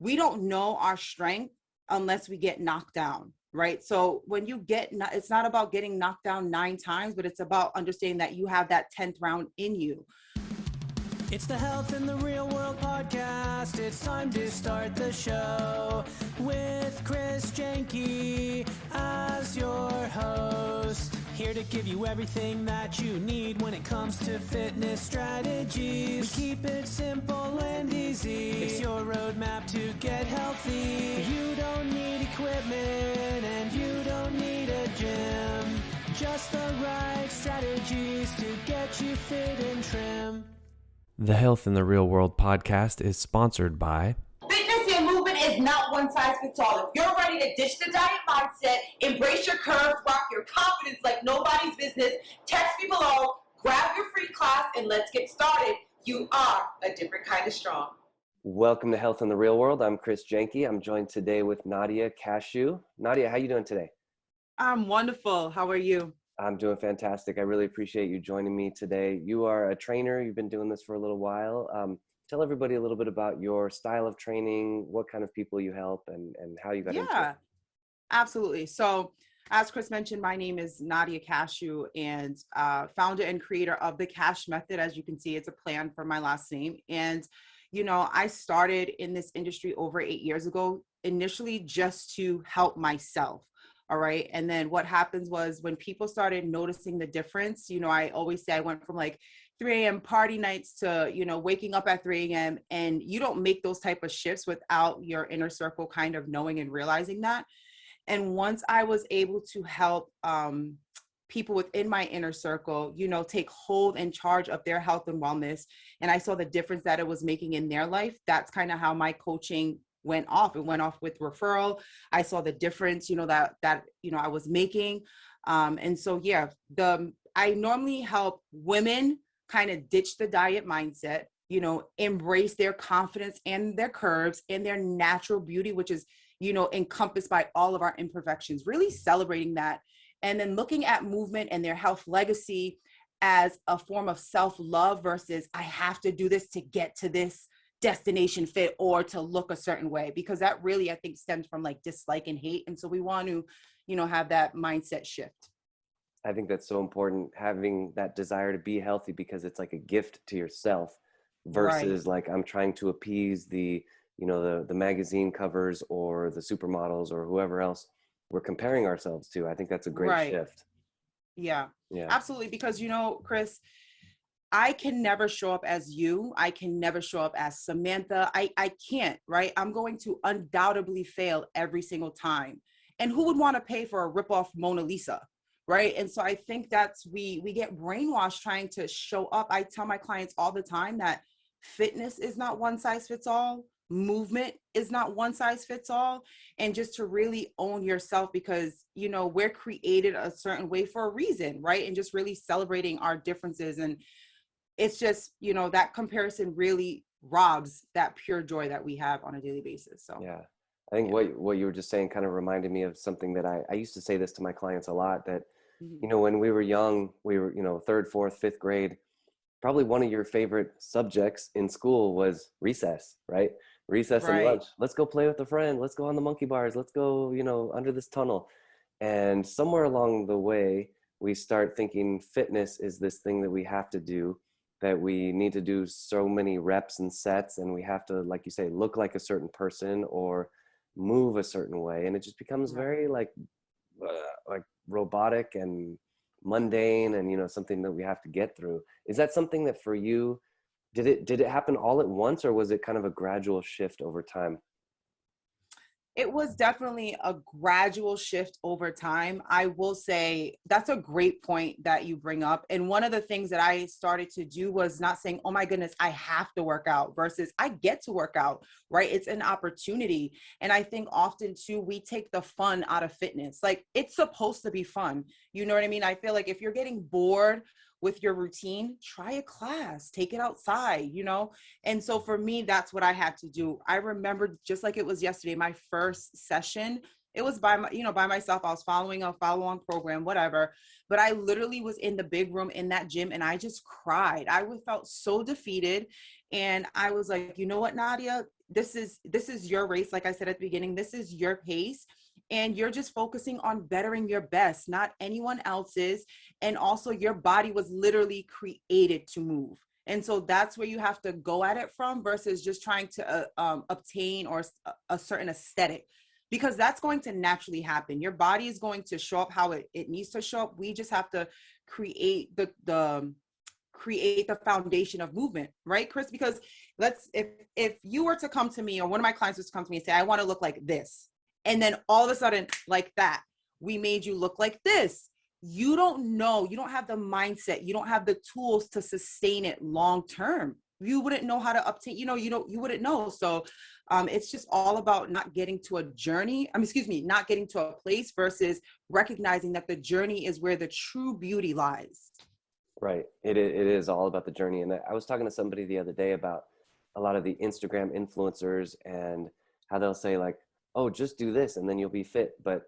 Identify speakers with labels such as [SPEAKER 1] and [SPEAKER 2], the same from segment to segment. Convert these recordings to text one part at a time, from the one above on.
[SPEAKER 1] we don't know our strength unless we get knocked down, right? So when you it's not about getting knocked down 9 times, but it's about understanding that you have that 10th round in you.
[SPEAKER 2] It's the Health in the Real World podcast. It's time to start the show with Chris Janke as your host. Here to give you everything that you need when it comes to fitness strategies. We keep it simple and easy. It's your roadmap to get healthy. You don't need equipment and you don't need a gym. Just the right strategies to get you fit and trim.
[SPEAKER 3] The Health in the Real World podcast is sponsored by...
[SPEAKER 4] Fitness and movement is not one size fits all. If you're ready to ditch the diet mindset, embrace your curves, rock your confidence like nobody's business, text me below, grab your free class, and let's get started. You are a different kind of strong.
[SPEAKER 5] Welcome to Health in the Real World. I'm Chris Janke. I'm joined today with Nadia Kashouh. Nadia, how you doing today?
[SPEAKER 1] I'm wonderful. How are you?
[SPEAKER 5] I'm doing fantastic. I really appreciate you joining me today. You are a trainer. You've been doing this for a little while. Tell everybody a little bit about your style of training, what kind of people you help, and how you got into it.
[SPEAKER 1] Yeah, absolutely. So as Chris mentioned, my name is Nadia Kashouh, and founder and creator of the Cash Method. As you can see, it's a plan for my last name. And, you know, I started in this industry over 8 years ago, initially just to help myself. All right. And then what happens was when people started noticing the difference, you know, I always say I went from like 3 a.m. party nights to, you know, waking up at 3 a.m. And you don't make those type of shifts without your inner circle kind of knowing and realizing that. And once I was able to help people within my inner circle, you know, take hold and charge of their health and wellness, and I saw the difference that it was making in their life, that's kind of how my coaching went off. It went off with referral. I saw the difference, you know, that you know I was making. And so, yeah, I normally help women kind of ditch the diet mindset, you know, embrace their confidence and their curves and their natural beauty, which is, you know, encompassed by all of our imperfections, really celebrating that. And then looking at movement and their health legacy as a form of self-love versus I have to do this to get to this destination fit or to look a certain way, because that really, I think, stems from like dislike and hate. And so we want to, you know, have that mindset shift.
[SPEAKER 5] I think that's so important, having that desire to be healthy, because it's like a gift to yourself versus like I'm trying to appease the, you know, the magazine covers or the supermodels or whoever else we're comparing ourselves to. I think that's a great shift.
[SPEAKER 1] Yeah, absolutely. Because, you know, Chris, I can never show up as you. I can never show up as Samantha. I can't, right? I'm going to undoubtedly fail every single time. And who would want to pay for a ripoff Mona Lisa, right? And so I think that's, we get brainwashed trying to show up. I tell my clients all the time that fitness is not one size fits all. Movement is not one size fits all. And just to really own yourself, because, you know, we're created a certain way for a reason, right? And just really celebrating our differences. And it's just, you know, that comparison really robs that pure joy that we have on a daily basis. So
[SPEAKER 5] yeah, I think what you were just saying kind of reminded me of something that I used to say this to my clients a lot, that, you know, when we were young, we were, you know, 3rd, 4th, 5th grade, probably one of your favorite subjects in school was recess, right? Recess and lunch. Let's go play with a friend. Let's go on the monkey bars. Let's go, you know, under this tunnel. And somewhere along the way, we start thinking fitness is this thing that we have to do, that we need to do so many reps and sets, and we have to, like you say, look like a certain person or move a certain way. And it just becomes very like robotic and mundane, and, you know, something that we have to get through. Is that something that for you, did it happen all at once, or was it kind of a gradual shift over time?
[SPEAKER 1] It was definitely a gradual shift over time. I will say that's a great point that you bring up. And one of the things that I started to do was not saying, oh my goodness, I have to work out, versus I get to work out, right? It's an opportunity. And I think often too, we take the fun out of fitness. Like, it's supposed to be fun. You know what I mean? I feel like if you're getting bored with your routine, try a class, take it outside, you know? And so for me, that's what I had to do. I remember just like it was yesterday, my first session, it was by myself. I was following a follow-on program, whatever. But I literally was in the big room in that gym and I just cried. I felt so defeated. And I was like, you know what, Nadia, this is your race. Like I said at the beginning, this is your pace, and you're just focusing on bettering your best, not anyone else's. And also your body was literally created to move. And so that's where you have to go at it from, versus just trying to obtain or a certain aesthetic, because that's going to naturally happen. Your body is going to show up how it needs to show up. We just have to create create the foundation of movement, right, Chris? Because if you were to come to me, or one of my clients was to come to me and say, I want to look like this, and then all of a sudden, like that, we made you look like this, you don't know, you don't have the mindset, you don't have the tools to sustain it long term. You wouldn't know how to obtain, you wouldn't know. So it's just all about not getting to a journey. Not getting to a place, versus recognizing that the journey is where the true beauty lies.
[SPEAKER 5] Right. It is all about the journey. And I was talking to somebody the other day about a lot of the Instagram influencers and how they'll say like, oh, just do this and then you'll be fit. But,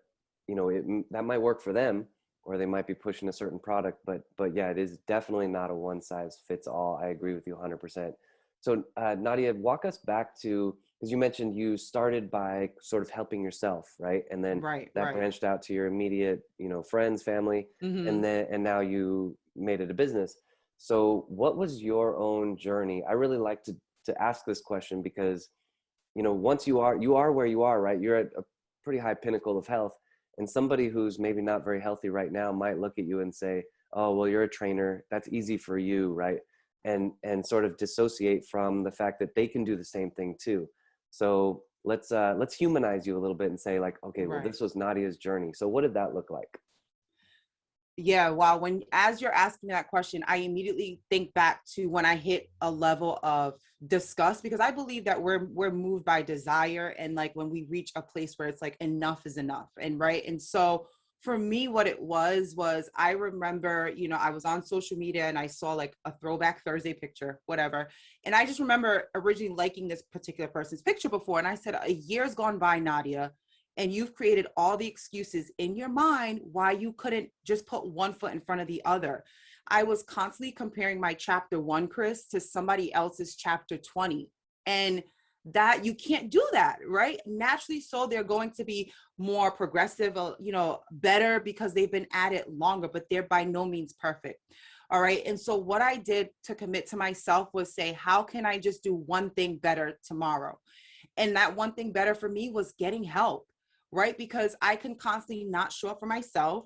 [SPEAKER 5] that might work for them, or they might be pushing a certain product. But yeah, it is definitely not a one size fits all. I agree with you 100%. So Nadia, walk us back to, because you mentioned you started by sort of helping yourself, right? And then that branched out to your immediate, friends, family, and now you made it a business. So what was your own journey? I really like to ask this question because, once you are where you are, right? You're at a pretty high pinnacle of health, and somebody who's maybe not very healthy right now might look at you and say, oh, well, you're a trainer. That's easy for you, right? And sort of dissociate from the fact that they can do the same thing too. So let's humanize you a little bit and say like, okay, well, this was Nadia's journey. So what did that look like?
[SPEAKER 1] Yeah, wow. As you're asking that question, I immediately think back to when I hit a level of disgust, because I believe that we're moved by desire, and like when we reach a place where it's like enough is enough, and right. And so for me, what it was I remember, I was on social media and I saw like a throwback Thursday picture, whatever. And I just remember originally liking this particular person's picture before. And I said, a year's gone by, Nadia, and you've created all the excuses in your mind why you couldn't just put one foot in front of the other. I was constantly comparing my chapter 1, Chris, to somebody else's chapter 20. And that you can't do that, right? Naturally, so they're going to be more progressive, better because they've been at it longer, but they're by no means perfect. All right. And so what I did to commit to myself was say, how can I just do one thing better tomorrow? And that one thing better for me was getting help. Right? Because I can constantly not show up for myself,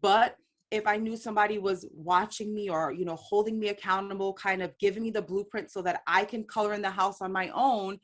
[SPEAKER 1] but if I knew somebody was watching me or, holding me accountable, kind of giving me the blueprint so that I can color in the house on my own,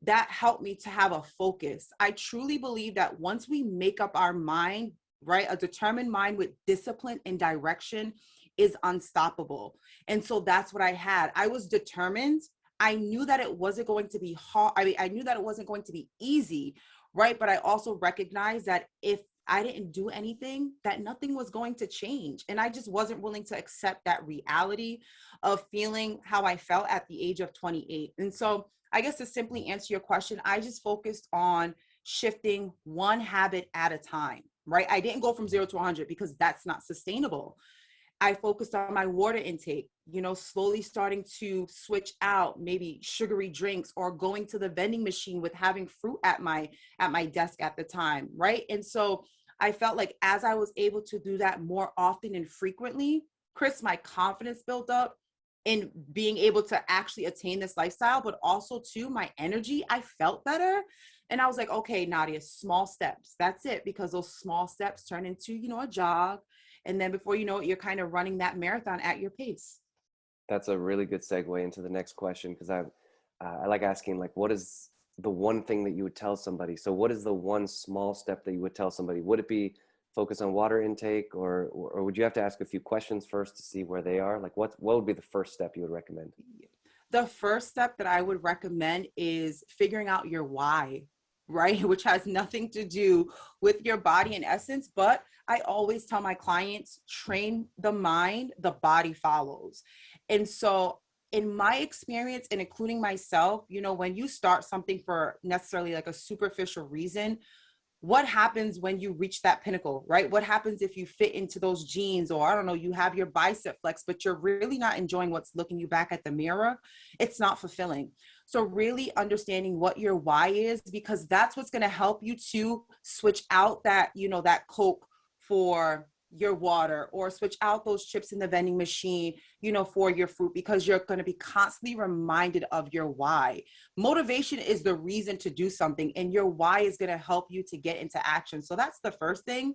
[SPEAKER 1] that helped me to have a focus. I truly believe that once we make up our mind, right, a determined mind with discipline and direction is unstoppable. And so that's what I had. I was determined. I knew that it wasn't going to be hard. I knew that it wasn't going to be easy. Right. But I also recognized that if I didn't do anything, that nothing was going to change. And I just wasn't willing to accept that reality of feeling how I felt at the age of 28. And so I guess to simply answer your question, I just focused on shifting one habit at a time. Right. I didn't go from 0 to 100 because that's not sustainable. I focused on my water intake, slowly starting to switch out maybe sugary drinks, or going to the vending machine with having fruit at my desk at the time. Right. And so I felt like as I was able to do that more often and frequently, Chris, my confidence built up in being able to actually attain this lifestyle, but also too, my energy, I felt better. And I was like, okay, Nadia, small steps. That's it. Because those small steps turn into, a jog. And then before you know it, you're kind of running that marathon at your pace.
[SPEAKER 5] That's a really good segue into the next question, because I like asking, like, what is the one thing that you would tell somebody? So what is the one small step that you would tell somebody? Would it be focus on water intake, or would you have to ask a few questions first to see where they are? Like what would be the first step you would recommend?
[SPEAKER 1] The first step that I would recommend is figuring out your why, right? Which has nothing to do with your body in essence, but I always tell my clients, train the mind, the body follows. And so in my experience, and including myself, when you start something for necessarily like a superficial reason, what happens when you reach that pinnacle, right? What happens if you fit into those jeans, or I don't know, you have your bicep flex, but you're really not enjoying what's looking you back at the mirror? It's not fulfilling. So really understanding what your why is, because that's what's going to help you to switch out that, you know, that Coke for your water, or switch out those chips in the vending machine, you know, for your fruit, because you're going to be constantly reminded of your why. Motivation is the reason to do something, and your why is going to help you to get into action. So that's the first thing.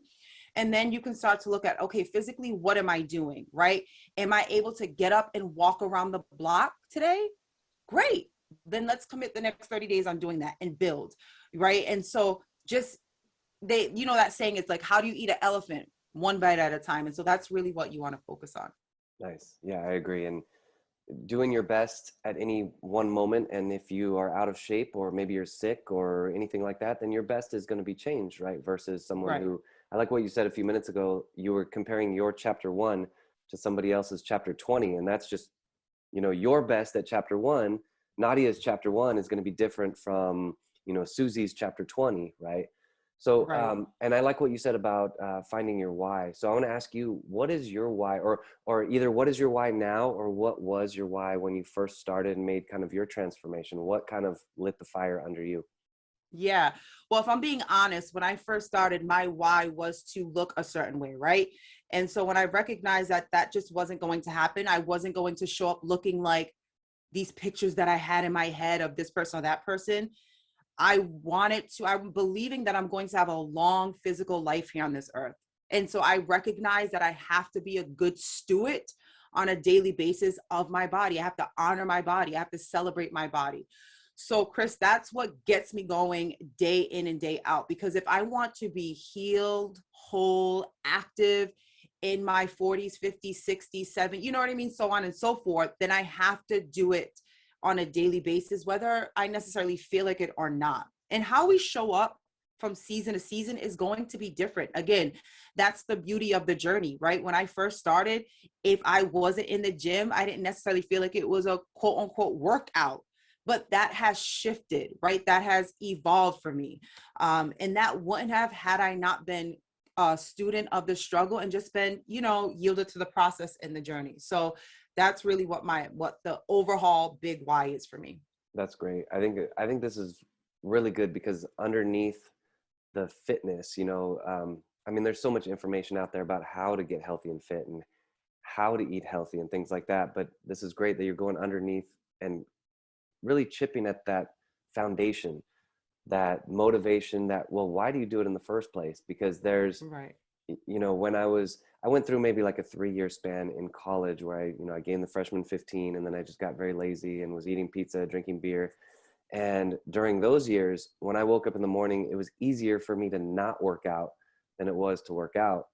[SPEAKER 1] And then you can start to look at, okay, physically, what am I doing, right? Am I able to get up and walk around the block today? Great. Then let's commit the next 30 days on doing that and build, right? And so just you know, that saying, it's like, how do you eat an elephant? One bite at a time. And so that's really what you want to focus on.
[SPEAKER 5] Nice. Yeah, I agree. And doing your best at any one moment. And if you are out of shape, or maybe you're sick or anything like that, then your best is going to be changed, right? Versus someone who, I like what you said a few minutes ago, you were comparing your chapter 1 to somebody else's chapter 20. And that's just, you know, your best at chapter 1, Nadia's chapter 1 is going to be different from, you know, Susie's chapter 20, right? So, and I like what you said about finding your why. So I want to ask you, what is your why, or either what is your why now, or what was your why when you first started and made kind of your transformation? What kind of lit the fire under you?
[SPEAKER 1] Yeah. Well, if I'm being honest, when I first started, my why was to look a certain way, right? And so when I recognized that that just wasn't going to happen, I wasn't going to show up looking like these pictures that I had in my head of this person or that person. I'm believing that I'm going to have a long physical life here on this earth. And so I recognize that I have to be a good steward on a daily basis of my body. I have to honor my body. I have to celebrate my body. So Chris, that's what gets me going day in and day out, because if I want to be healed, whole, active in my 40s, 50s, 60s, 70s, you know what I mean? So on and so forth, then I have to do it on a daily basis, whether I necessarily feel like it or not. And how we show up from season to season is going to be different. Again, that's the beauty of the journey, right? When I first started, if I wasn't in the gym, I didn't necessarily feel like it was a quote unquote workout, but that has shifted, right? That has evolved for me. And that wouldn't have had I not been a student of the struggle and just been, you know, yielded to the process and the journey. So that's really what the overall big why is for me.
[SPEAKER 5] That's great. I think this is really good, because underneath the fitness, you know, I mean, there's so much information out there about how to get healthy and fit and how to eat healthy and things like that. But this is great that you're going underneath and really chipping at that foundation, that motivation, that, well, why do you do it in the first place? Because there's, you know, when I went through maybe like a 3-year span in college where I gained the freshman 15, and then I just got very lazy and was eating pizza, drinking beer. And during those years, when I woke up in the morning, it was easier for me to not work out than it was to work out.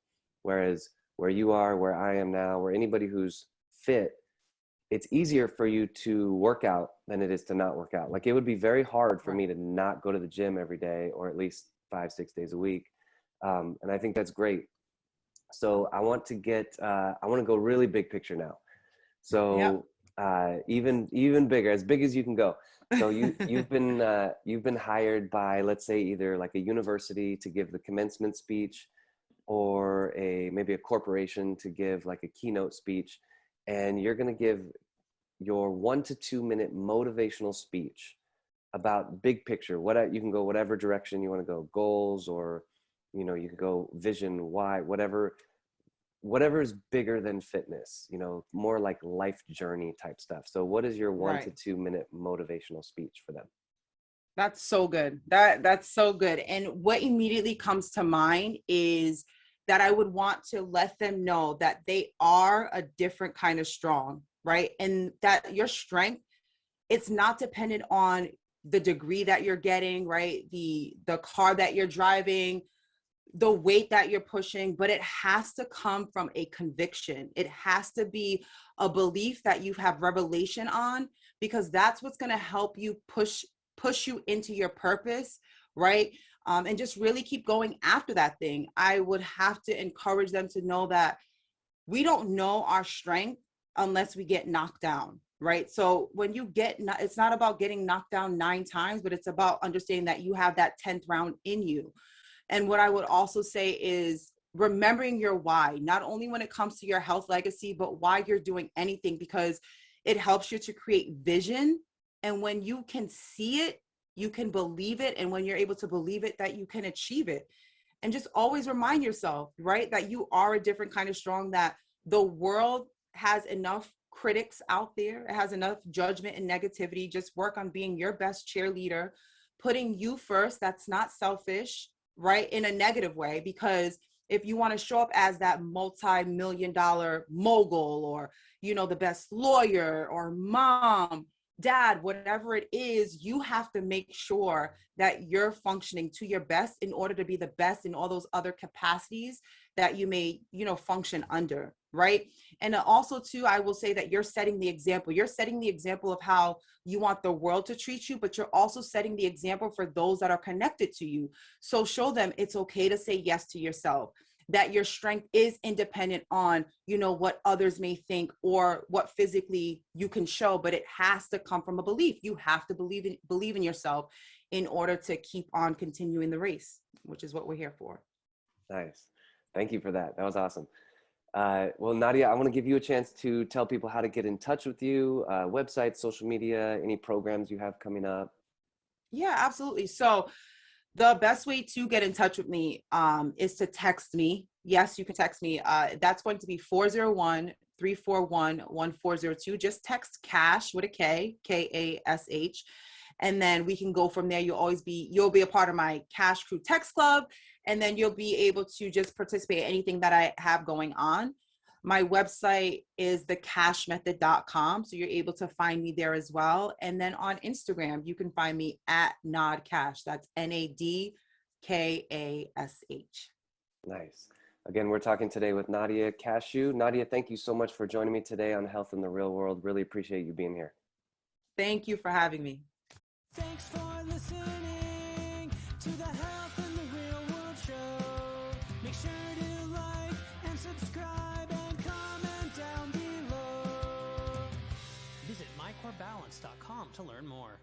[SPEAKER 5] Whereas where you are, where I am now, where anybody who's fit, it's easier for you to work out than it is to not work out. Like, it would be very hard for me to not go to the gym every day, or at least 5-6 days a week. And I think that's great. So I want to go really big picture now. So even bigger, as big as you can go. So you've been hired by, let's say, either like a university to give the commencement speech, or maybe a corporation to give like a keynote speech, and you're going to give your 1 to 2 minute motivational speech about big picture. You can go whatever direction you want to go, goals, or you can go vision, why, whatever is bigger than fitness, more like life journey type stuff. So what is your 1 to 2 minute motivational speech for them?
[SPEAKER 1] That's so good. That's so good. And what immediately comes to mind is that I would want to let them know that they are a different kind of strong, right? And that your strength, it's not dependent on the degree that you're getting, right? The car that you're driving, the weight that you're pushing, but it has to come from a conviction. It has to be a belief that you have revelation on, because that's what's going to help you push you into your purpose, right? And just really keep going after that thing. I would have to encourage them to know that we don't know our strength unless we get knocked down, right? So when you it's not about getting knocked down 9 times, but it's about understanding that you have that 10th round in you. And what I would also say is remembering your why, not only when it comes to your health legacy, but why you're doing anything, because it helps you to create vision. And when you can see it, you can believe it. And when you're able to believe it, that you can achieve it. And just always remind yourself, right, that you are a different kind of strong, that the world has enough critics out there. It has enough judgment and negativity. Just work on being your best cheerleader, putting you first. That's not selfish, right, in a negative way, because if you want to show up as that multi-million-dollar mogul, or, you know, the best lawyer or mom, dad, whatever it is, you have to make sure that you're functioning to your best in order to be the best in all those other capacities that you may, you know, function under, right? And also too, I will say that you're setting the example. You're setting the example of how you want the world to treat you, but you're also setting the example for those that are connected to you. So show them it's okay to say yes to yourself, that your strength is independent on, you know, what others may think or what physically you can show, but it has to come from a belief. You have to believe in yourself in order to keep on continuing the race, which is what we're here for.
[SPEAKER 5] Nice. Thank you for that. That was awesome. Well, Nadia, I want to give you a chance to tell people how to get in touch with you, websites, social media, any programs you have coming up.
[SPEAKER 1] Yeah, absolutely. So the best way to get in touch with me is to text me. Yes, you can text me. That's going to be 401-341-1402. Just text Kash with a K, Kash. And then we can go from there. You'll be a part of my Cash Crew Text Club. And then you'll be able to just participate in anything that I have going on. My website is thekashmethod.com. So you're able to find me there as well. And then on Instagram, you can find me at NadKash. That's NADKASH.
[SPEAKER 5] Nice. Again, we're talking today with Nadia Kashouh. Nadia, thank you so much for joining me today on Health in the Real World. Really appreciate you being here.
[SPEAKER 1] Thank you for having me.
[SPEAKER 2] Thanks for listening to the Health in the Real World show. Make sure to like and subscribe and comment down below. Visit mycorebalance.com to learn more.